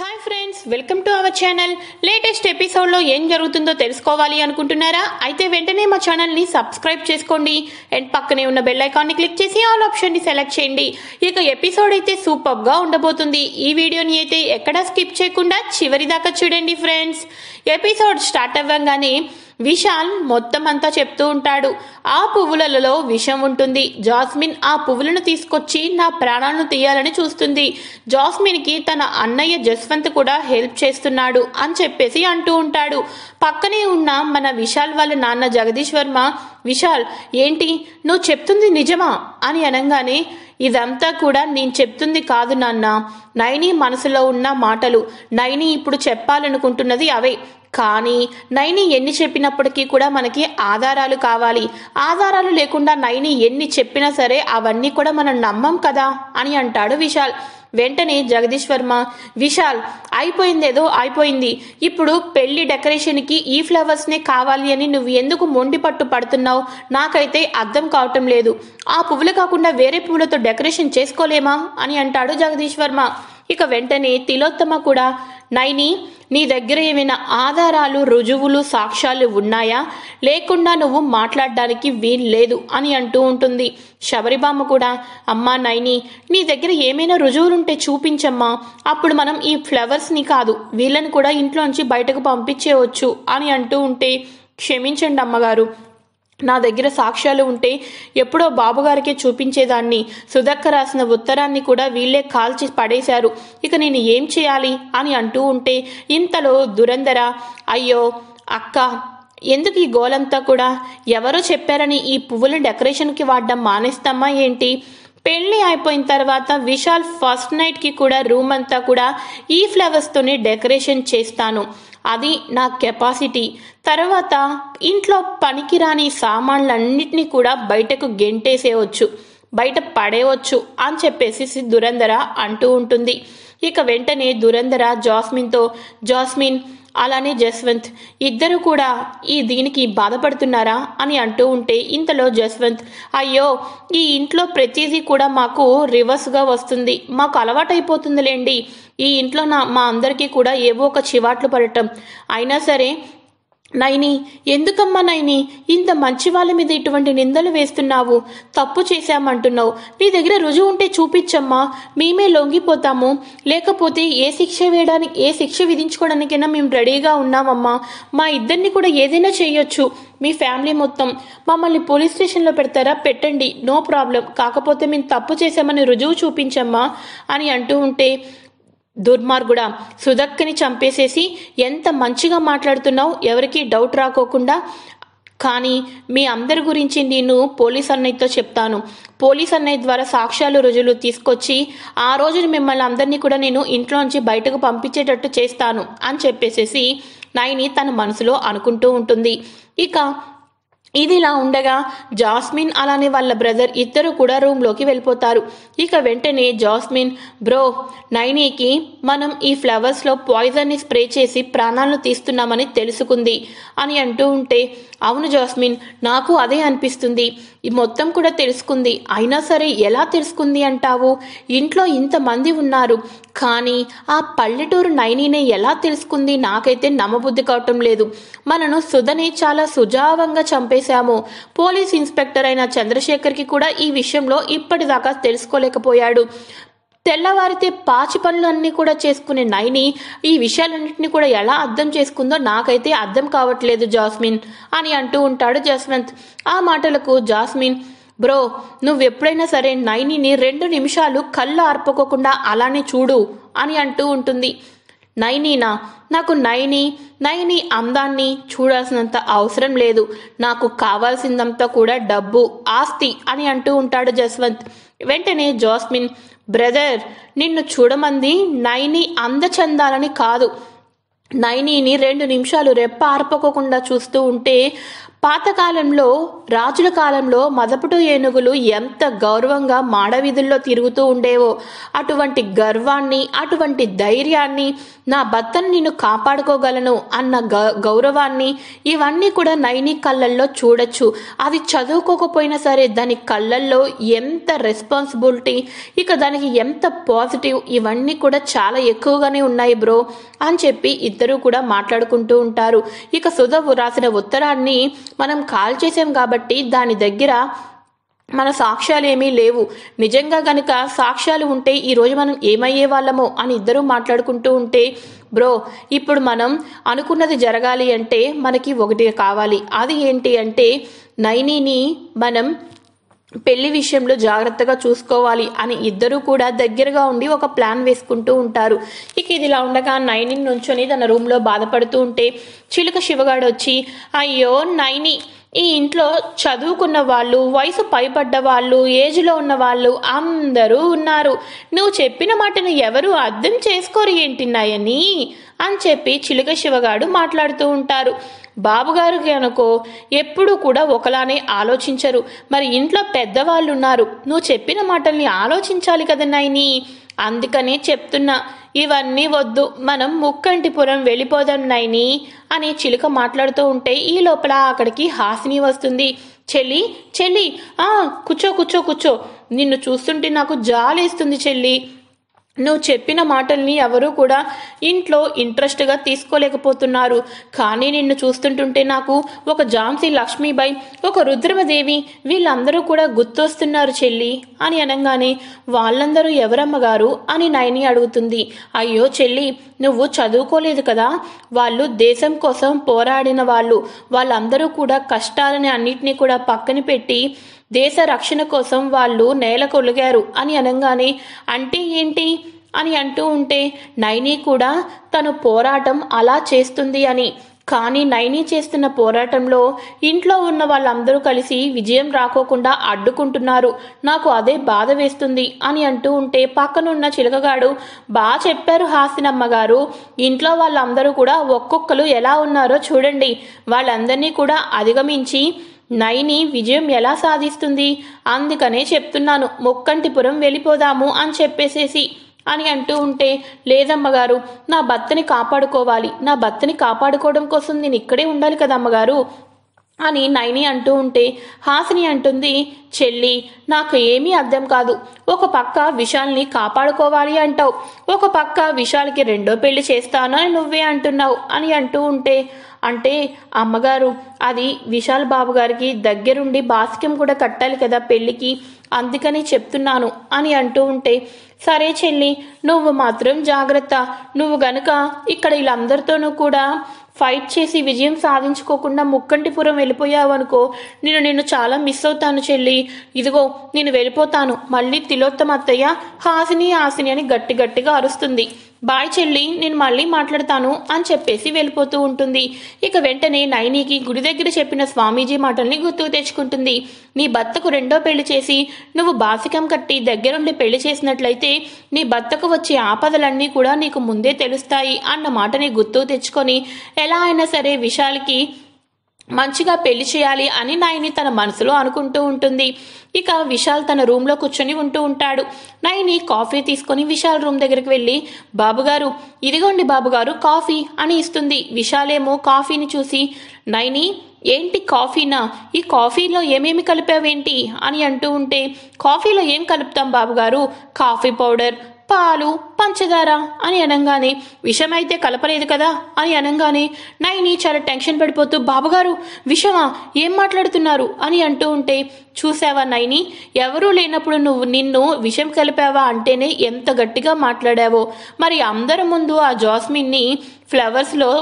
Hi friends, welcome to our channel. Latest ఎపిసోడ్లో ఏం జరుగుతుందో తెలుసుకోవాలి అనుకుంటున్నారా? అయితే వెంటనే మా ఛానల్ని సబ్స్క్రైబ్ చేసుకోండి అండ్ పక్కనే ఉన్న బెల్ ఐకాన్ని క్లిక్ చేసి ఆల్ ఆప్షన్ని సెలెక్ట్ చేయండి. ఇక ఎపిసోడ్ అయితే సూపర్గా ఉండబోతుంది. ఈ వీడియోని అయితే ఎక్కడా స్కిప్ చేయకుండా చివరి దాకా చూడండి ఫ్రెండ్స్. ఎపిసోడ్ స్టార్ట్ అవ్వగానే విశాల్ మొత్తం అంతా చెప్తూ ఉంటాడు. ఆ పువ్వులలో విషం ఉంటుంది. జాస్మిన్ ఆ పువ్వులను తీసుకొచ్చి నా ప్రాణాలను తీయాలని చూస్తుంది. జాస్మిన్కి తన అన్నయ్య జస్వంత్ కూడా హెల్ప్ చేస్తున్నాడు అని చెప్పేసి అంటూ ఉంటాడు. పక్కనే ఉన్న మన విశాల్ వాళ్ళ నాన్న జగదీష్ వర్మ, విశాల్ ఏంటి నువ్వు చెప్తుంది నిజమా అని అనగానే, ఇదంతా కూడా నేను చెప్తుంది కాదు నాన్న, నైని మనసులో ఉన్న మాటలు. నైని ఇప్పుడు చెప్పాలనుకుంటున్నది అవే. కానీ నైని ఎన్ని చెప్పినప్పటికీ కూడా మనకి ఆధారాలు కావాలి. ఆధారాలు లేకుండా నైని ఎన్ని చెప్పినా సరే అవన్నీ కూడా మనం నమ్మం కదా అని అంటాడు విశాల్. వెంటనే జగదీష్ వర్మ, విశాల్ అయిపోయిందేదో అయిపోయింది. ఇప్పుడు పెళ్లి డెకరేషన్కి ఈ ఫ్లవర్స్నే కావాలి అని నువ్వు ఎందుకు మొండి పట్టు పడుతున్నావు? నాకైతే అర్థం కావటం లేదు. ఆ పువ్వులు కాకుండా వేరే పువ్వులతో డెకరేషన్ చేసుకోలేమా అని అంటాడు జగదీష్ వర్మ. ఇక వెంటనే తిలోత్తమ కూడా, నైని నీ దగ్గర ఏమైనా ఆధారాలు, రుజువులు, సాక్ష్యాలు ఉన్నాయా? లేకుండా నువ్వు మాట్లాడడానికి వీలు లేదు అని అంటూ ఉంటుంది. శబరిబామ్మ కూడా, అమ్మా నైని నీ దగ్గర ఏమైనా రుజువులుంటే చూపించమ్మా, అప్పుడు మనం ఈ ఫ్లవర్స్ని కాదు వీళ్ళని కూడా ఇంట్లోంచి బయటకు పంపించేయవచ్చు అని అంటూ ఉంటే, క్షమించండి అమ్మగారు, నా దగ్గర సాక్ష్యాలు ఉంటే ఎప్పుడో బాబుగారికే చూపించేదాన్ని. సుధక్క రాసిన ఉత్తరాన్ని కూడా వీళ్లే కాల్చి పడేశారు. ఇక నేను ఏం చేయాలి అని అంటూ ఉంటే, ఇంతలో దురంధర, అయ్యో అక్క ఎందుకు ఈ గోలంతా కూడా? ఎవరో చెప్పారని ఈ పువ్వుల డెకరేషన్కి వాడడం మానేస్తామా ఏంటి? పెళ్లి అయిపోయిన తర్వాత విశాల్ ఫస్ట్ నైట్కి కూడా రూమ్ అంతా కూడా ఈ ఫ్లవర్స్తోనే డెకరేషన్ చేస్తాను. అది నా కెపాసిటీ. తర్వాత ఇంట్లో పనికిరాని సామాన్లన్నిటినీ కూడా బయటకు గెంటేసేయవచ్చు, బయట పడేయవచ్చు అని చెప్పేసి దురంధర అంటూ ఉంటుంది. ఇక వెంటనే దురంధర జాస్మిన్తో, జాస్మిన్ అలానే జస్వంత్ ఇద్దరు కూడా దీనికి బాధపడుతున్నారా అని అంటూ ఉంటే, ఇంతలో జస్వంత్, అయ్యో ఈ ఇంట్లో ప్రతిదీ కూడా మాకు రివర్స్గా వస్తుంది, మాకు అలవాటైపోతుందిలేండి. ఈ ఇంట్లో మా అందరికీ కూడా ఏవో ఒక చివాట్లు పడటం. అయినా సరే నైని, ఎందుకమ్మా నైని ఇంత మంచి వాళ్ళ మీద ఇటువంటి నిందలు వేస్తున్నావు? తప్పు చేశామంటున్నావు. నీ దగ్గర రుజువు ఉంటే చూపించమ్మా, మేమే లొంగిపోతాము. లేకపోతే ఏ శిక్ష విధించుకోవడానికైనా మేము రెడీగా ఉన్నామమ్మా. మా ఇద్దరిని కూడా ఏదైనా చేయొచ్చు. మీ ఫ్యామిలీ మొత్తం మమ్మల్ని పోలీస్ స్టేషన్లో పెడతారా? పెట్టండి, నో ప్రాబ్లం. కాకపోతే మేము తప్పు చేశామని రుజువు చూపించమ్మా అని అంటూ ఉంటే, దుర్మార్గుడా, సుధక్కని చంపేసేసి ఎంత మంచిగా మాట్లాడుతున్నావు, ఎవరికి డౌట్ రాకోకుండా. కానీ మీ అందరి గురించి నేను పోలీస్ అన్నయ్యతో చెప్తాను. పోలీస్ అన్నయ్య ద్వారా సాక్ష్యాలు, రుజువులు తీసుకొచ్చి ఆ రోజున మిమ్మల్ని అందరినీ కూడా నేను ఇంట్లోంచి బయటకు పంపించేటట్టు చేస్తాను అని చెప్పేసేసి నైని తన మనసులో అనుకుంటూ ఉంటుంది. ఇక ఇదిలా ఉండగా జాస్మిన్ అలానే వాళ్ళ బ్రదర్ ఇద్దరు కూడా రూమ్లోకి వెళ్ళిపోతారు. ఇక వెంటనే జాస్మిన్, బ్రో నైనీకి మనం ఈ ఫ్లవర్స్లో పాయిజన్ని స్ప్రే చేసి ప్రాణాలను తీస్తున్నామని తెలుసుకుంది అని అంటూ ఉంటే, అవును జాస్మిన్, నాకు అదే అనిపిస్తుంది. ఈ మొత్తం కూడా తెలుసుకుంది. అయినా సరే ఎలా తెలుసుకుంది అంటావు? ఇంట్లో ఇంతమంది ఉన్నారు, కానీ ఆ పల్లెటూరు నైనీనే ఎలా తెలుసుకుంది? నాకైతే నమ్మబుద్ధి కావటం లేదు. మనను సుధని చాలా సుజావంగా చంపేశాము. పోలీస్ ఇన్స్పెక్టర్ అయిన చంద్రశేఖర్కి కూడా ఈ విషయంలో ఇప్పటిదాకా తెలుసుకోలేకపోయాడు. తెల్లవారితే పాచి పనులన్నీ కూడా చేసుకునే నైని ఈ విషయాలన్నింటినీ కూడా ఎలా అర్థం చేసుకుందో నాకైతే అర్థం కావట్లేదు జాస్మిన్ అని అంటూ ఉంటాడు జస్వంత్. ఆ మాటలకు జాస్మిన్, బ్రో నువ్వెప్పుడైనా సరే నైనిని 2 నిమిషాలు కళ్ళు ఆర్పుకోకుండా అలానే చూడు అని అంటూ ఉంటుంది. నైనీనా? నాకు నైని అందాన్ని చూడాల్సినంత అవసరం లేదు. నాకు కావాల్సిందంతా కూడా డబ్బు, ఆస్తి అని అంటూ ఉంటాడు జస్వంత్. వెంటనే జాస్మిన్, బ్రదర్ నిన్ను చూడమంది నైని అందచందాలని కాదు. నైనీని 2 నిమిషాలు రెప్ప ఆర్పకోకుండా చూస్తూ ఉంటే పాతకాలంలో రాజుల కాలంలో మదపుటు ఏనుగులు ఎంత గౌరవంగా మాడవీధుల్లో తిరుగుతూ ఉండేవో అటువంటి గర్వాన్ని, అటువంటి ధైర్యాన్ని, నా భర్తను నేను కాపాడుకోగలను అన్న గౌరవాన్ని ఇవన్నీ కూడా నైని కళ్ళల్లో చూడొచ్చు. అది చదువుకోకపోయినా సరే దాని కళ్ళల్లో ఎంత రెస్పాన్సిబిలిటీ, ఇక దానికి ఎంత పాజిటివ్, ఇవన్నీ కూడా చాలా ఎక్కువగానే ఉన్నాయి బ్రో అని చెప్పి ఇద్దరు కూడా మాట్లాడుకుంటూ ఉంటారు. ఇక సుధ రాసిన ఉత్తరాన్ని మనం కాల్ చేసాం కాబట్టి దాని దగ్గర మన సాక్ష్యాలు ఏమీ లేవు. నిజంగా గనుక సాక్ష్యాలు ఉంటే ఈరోజు మనం ఏమయ్యే వాళ్ళమో అని ఇద్దరు మాట్లాడుకుంటూ ఉంటే, బ్రో ఇప్పుడు మనం అనుకున్నది జరగాలి అంటే మనకి ఒకటి కావాలి. అది ఏంటి అంటే నైనిని మనం పెళ్లి విషయంలో జాగ్రత్తగా చూసుకోవాలి అని ఇద్దరు కూడా దగ్గరగా ఉండి ఒక ప్లాన్ వేసుకుంటూ ఉంటారు. ఇక ఇదిలా ఉండగా నైని నుంచొని తన రూమ్లో బాధపడుతూ ఉంటే చిలుక శివగాడు వచ్చి, అయ్యో నైని, ఈ ఇంట్లో చదువుకున్న వాళ్ళు, వయసు పైబడ్డ వాళ్ళు, ఏజ్లో ఉన్న వాళ్ళు అందరూ ఉన్నారు. నువ్వు చెప్పిన మాటను ఎవరు అర్థం చేసుకోరు ఏంటి నయని అని చెప్పి చిలుక శివగాడు మాట్లాడుతూ ఉంటారు. బాబుగారికి అనుకో ఎప్పుడూ కూడా ఒకలానే ఆలోచించరు. మరి ఇంట్లో పెద్దవాళ్ళు ఉన్నారు, నువ్వు చెప్పిన మాటల్ని ఆలోచించాలి కదా నైని. అందుకనే చెప్తున్నా, ఇవన్నీ వద్దు, మనం ముక్కంటిపురం వెళ్ళిపోదాం నైని అని చిలుక మాట్లాడుతూ ఉంటే ఈ లోపల అక్కడికి హాసిని వస్తుంది. చెల్లి చెల్లి కూర్చో కూర్చో కూర్చో, నిన్ను చూస్తుంటే నాకు జాలేస్తుంది చెల్లి. నువ్వు చెప్పిన మాటల్ని ఎవరూ కూడా ఇంట్లో ఇంట్రెస్ట్గా తీసుకోలేకపోతున్నారు. కానీ నిన్ను చూస్తుంటుంటే నాకు ఒక ఝాన్సీ లక్ష్మీబాయి, ఒక రుద్రమదేవి, వీళ్ళందరూ కూడా గుర్తొస్తున్నారు చెల్లి అని అనగానే, వాళ్ళందరూ ఎవరమ్మగారు అని నైని అడుగుతుంది. అయ్యో చెల్లి, నువ్వు చదువుకోలేదు కదా, వాళ్ళు దేశం కోసం పోరాడిన వాళ్ళు. వాళ్ళందరూ కూడా కష్టాలని అన్నిటినీ కూడా పక్కన పెట్టి దేశ రక్షణ కోసం వాళ్ళు నేల కొలిగారు అని అనగానే, అంటే ఏంటి అని అంటూ ఉంటే నైని కూడా తను పోరాటం అలా చేస్తుంది అని. కానీ నైని చేస్తున్న పోరాటంలో ఇంట్లో ఉన్న వాళ్ళందరూ కలిసి విజయం రాకోకుండా అడ్డుకుంటున్నారు. నాకు అదే బాధ వేస్తుంది అని అంటూ ఉంటే పక్కనున్న చిలకగాడు, బాగా చెప్పారు హాసినమ్మ గారు, ఇంట్లో వాళ్ళందరూ కూడా ఒక్కొక్కరు ఎలా ఉన్నారో చూడండి, వాళ్ళందరినీ కూడా అధిగమించి నైని విజయం ఎలా సాధిస్తుంది. అందుకనే చెప్తున్నాను, ముక్కంటిపురం వెళ్ళిపోదాము అని చెప్పేసేసి అని అంటూ ఉంటే, లేదమ్మగారు, నా భర్తని కాపాడుకోవాలి, నా భర్తని కాపాడుకోవడం కోసం నేను ఇక్కడే ఉండాలి కదా అమ్మగారు అని నైని అంటూ ఉంటే హాసిని అంటుంది, చెల్లి నాకు ఏమీ అర్థం కాదు. ఒక పక్క విశాల్ని కాపాడుకోవాలి అంటావు, ఒక పక్క విశాల్కి రెండో పెళ్లి చేస్తాను అని నువ్వే అంటున్నావు అని అంటూ ఉంటే, అంటే అమ్మగారు అది విశాల్ బాబు గారికి దగ్గరుండి బాస్క్యం కూడా కట్టాలి కదా పెళ్లికి, అందుకని చెప్తున్నాను అని అంటూ ఉంటే, సరే చెల్లి నువ్వు మాత్రం జాగ్రత్త, నువ్వు గనుక ఇక్కడ వీళ్ళందరితోనూ కూడా ఫైట్ చేసి విజయం సాధించుకోకుండా ముక్కంటిపురం వెళ్ళిపోయావు అనుకో, నిన్ను చాలా మిస్ అవుతాను చెల్లి. ఇదిగో నేను వెళ్ళిపోతాను, మళ్ళీ తిలోత్తమ అత్తయ్య హాసిని హాసిని అని గట్టి గట్టిగా అరుస్తుంది. బాయ్ చెల్లి, నేను మళ్ళీ మాట్లాడతాను అని చెప్పేసి వెళ్ళిపోతూ ఉంటుంది. ఇక వెంటనే నైనికి గుడి దగ్గర చెప్పిన స్వామీజీ మాటల్ని గుర్తుకు తెచ్చుకుంటుంది. నీ భర్తకు రెండో పెళ్లి చేసి నువ్వు బాసికం కట్టి దగ్గరుండి పెళ్లి చేసినట్లయితే నీ భర్తకు వచ్చే ఆపదలన్నీ కూడా నీకు ముందే తెలుస్తాయి అన్న మాటని గుర్తుకు తెచ్చుకొని ఎలా అయినా సరే విశాల్కి మంచిగా పెళ్లి చేయాలి అని నైని తన మనసులో అనుకుంటూ ఉంటుంది. ఇక విశాల్ తన రూమ్లో కూర్చొని ఉంటూ ఉంటాడు. నైని కాఫీ తీసుకొని విశాల్ రూమ్ దగ్గరికి వెళ్ళి, బాబుగారు ఇదిగోండి బాబుగారు కాఫీ అని ఇస్తుంది. విశాల్ ఏమో కాఫీని చూసి, నైని ఏంటి కాఫీనా, ఈ కాఫీలో ఏమేమి కలిపావేంటి అని అంటూ ఉంటే, కాఫీలో ఏం కలుపుతాం బాబుగారు, కాఫీ పౌడర్, పాలు, పంచదార అని అనగానే, విషమైతే కలపలేదు కదా అని అనగానే నైని చాలా టెన్షన్ పడిపోతూ, బాబుగారు విషమా, ఏం మాట్లాడుతున్నారు అని అంటూ ఉంటే, చూసావా నైని, ఎవరూ లేనప్పుడు నువ్వు నిన్ను విషం కలిపావా అంటేనే ఎంత గట్టిగా మాట్లాడావో, మరి అందరి ముందు ఆ జాస్మిన్ని ఫ్లవర్స్లో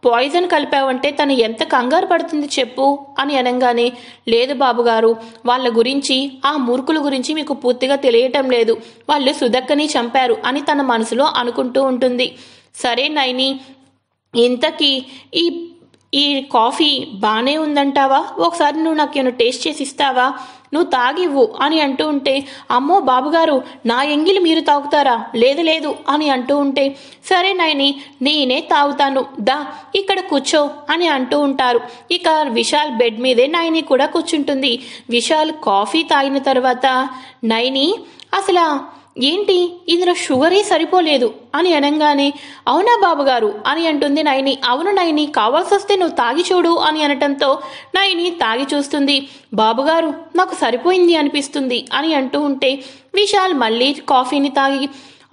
పాయిజన్ కలిపావంటే తను ఎంత కంగారు పడుతుంది చెప్పు అని అనగానే, లేదు బాబుగారు, వాళ్ళ గురించి, ఆ మూర్ఖుల గురించి మీకు పూర్తిగా తెలియటం లేదు, వాళ్ళు సుధక్కని చంపారు అని తన మనసులో అనుకుంటూ ఉంటుంది. సరే నైని, ఇంతకీ ఈ ఈ కాఫీ బానే ఉందంటావా, ఒకసారి నువ్వు నాకేమైనా టేస్ట్ చేసి ఇస్తావా, నువ్వు తాగివ్వు అని అంటూ ఉంటే, అమ్మో బాబుగారు నా ఎంగిలి మీరు తాగుతారా, లేదు లేదు అని అంటూ ఉంటే, సరే నైని నేనే తాగుతాను దా ఇక్కడ కూర్చో అని అంటూ ఉంటారు. ఇక విశాల్ బెడ్ మీదే నైని కూడా కూర్చుంటుంది. విశాల్ కాఫీ తాగిన తర్వాత నైని అసలు ఏంటి ఇందులో షుగరే సరిపోలేదు అని అనగానే, అవునా బాబుగారు అని అంటుంది నైని. అవును నైని, కావాల్సి వస్తే నువ్వు తాగి చూడు అని అనటంతో నైని తాగి చూస్తుంది. బాబుగారు నాకు సరిపోయింది అనిపిస్తుంది అని అంటూ ఉంటే విశాల్ మళ్ళీ కాఫీని తాగి,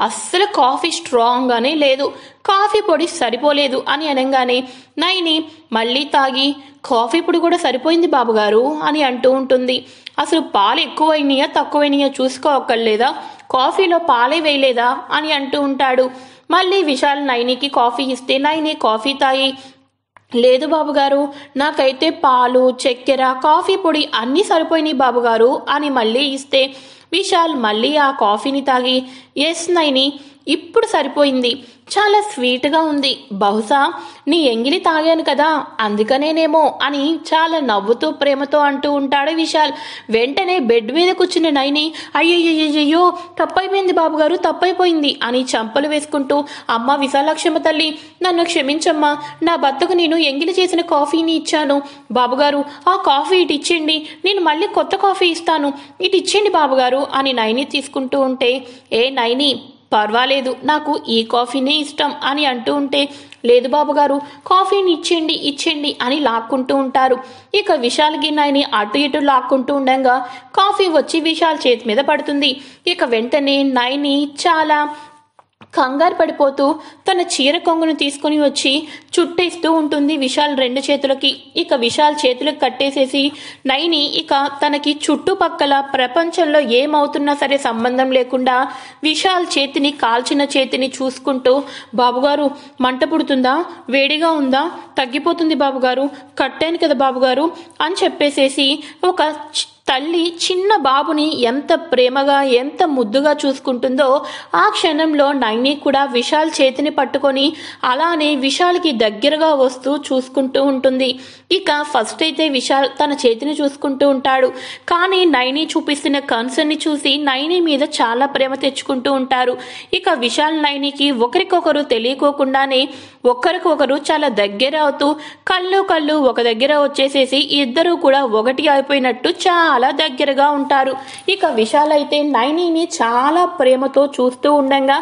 అస్సలు కాఫీ స్ట్రాంగ్ గానే లేదు, కాఫీ పొడి సరిపోలేదు అని అనగానే నైని మళ్ళీ తాగి, కాఫీ పొడి కూడా సరిపోయింది బాబుగారు అని అంటూ ఉంటుంది. అసలు పాలు ఎక్కువైనాయా తక్కువైనాయా చూసుకోవక్కర్లేదా, కాఫీలో పాలే వేయలేదా అని అంటూ ఉంటాడు. మళ్ళీ విశాల్ నైనికి కాఫీ ఇస్తే నైని కాఫీ తాగి, లేదు బాబుగారు నాకైతే పాలు చక్కెర కాఫీ పొడి అన్నీ సరిపోయినాయి బాబుగారు అని మళ్ళీ ఇస్తే విశాల్ మళ్ళీ ఆ కాఫీని తాగి, ఎస్ నైని ఇప్పుడు సరిపోయింది, చాలా స్వీట్గా ఉంది, బహుశా నీ ఎంగిలి తాగాను కదా అందుకనేనేమో అని చాలా నవ్వుతూ ప్రేమతో అంటూ ఉంటాడు విశాల్. వెంటనే బెడ్ మీద కూర్చున్న నైని, అయ్యయ్యో తప్పైపోయింది బాబుగారు తప్పైపోయింది అని చంపలు వేసుకుంటూ, అమ్మ విశాలాక్షమ్మ తల్లి నన్ను క్షమించమ్మా, నా భర్తకు నేను ఎంగిలి చేసిన కాఫీని ఇచ్చాను బాబుగారు, ఆ కాఫీ ఇటు ఇచ్చేయండి, నేను మళ్ళీ కొత్త కాఫీ ఇస్తాను, ఇటు ఇచ్చేయండి బాబుగారు అని నైని తీసుకుంటూ ఉంటే, ఏ నైని పర్వాలేదు నాకు ఈ కాఫీనే ఇష్టం అని అంటూ ఉంటే, లేదు బాబుగారు కాఫీని ఇచ్చేయండి ఇచ్చేయండి అని లాక్కుంటూ ఉంటారు. ఇక విశాల్ గిన్నెని అటు ఇటు లాక్కుంటూ ఉండగా కాఫీ వచ్చి విశాల్ చేతి మీద పడుతుంది. ఇక వెంటనే నైని చాలా కంగారు పడిపోతూ తన చీర కొంగును తీసుకుని వచ్చి చుట్టేస్తూ ఉంటుంది విశాల్ రెండు చేతులకి. ఇక విశాల్ చేతులకు కట్టేసేసి నైని ఇక తనకి చుట్టుపక్కల ప్రపంచంలో ఏమవుతున్నా సరే సంబంధం లేకుండా విశాల్ చేతిని కాల్చిన చేతిని చూసుకుంటూ, బాబుగారు మంట పుడుతుందా, వేడిగా ఉందా, తగ్గిపోతుంది బాబుగారు, కట్టాను కదా బాబుగారు అని చెప్పేసేసి ఒక తల్లి చిన్న బాబుని ఎంత ప్రేమగా ఎంత ముద్దుగా చూసుకుంటుందో ఆ క్షణంలో నైని కూడా విశాల్ చేతిని పట్టుకొని అలానే విశాల్కి దగ్గరగా వస్తూ చూసుకుంటూ ఉంటుంది. ఇక ఫస్ట్ అయితే విశాల్ తన చేతిని చూసుకుంటూ ఉంటాడు, కానీ నైని చూపిస్తున్న కన్సర్న్ ని చూసి నైని మీద చాలా ప్రేమ తెచ్చుకుంటూ ఉంటారు. ఇక విశాల్ నైనికి ఒకరికొకరు తెలియకోకుండానే ఒకరికొకరు చాలా దగ్గర అవుతూ కళ్ళు ఒక దగ్గర వచ్చేసేసి ఇద్దరూ కూడా ఒకటి అయిపోయినట్టు చాలా దగ్గరగా ఉంటారు. ఇక విశాల్ అయితే నైనిని చాలా ప్రేమతో చూస్తూ ఉండగా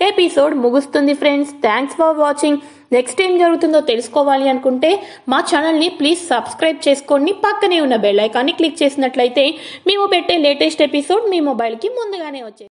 ఎపిసోడ్ ముగుస్తుంది. Friends, thanks for watching. Next ఏం జరుగుతుందో తెలుసుకోవాలి అనుకుంటే మా ఛానల్ని ప్లీజ్ సబ్స్క్రైబ్ చేసుకోండి. పక్కనే ఉన్న బెల్ ఐకాన్ని క్లిక్ చేసినట్లయితే మేము పెట్టే లేటెస్ట్ ఎపిసోడ్ మీ మొబైల్కి ముందుగానే వచ్చేది.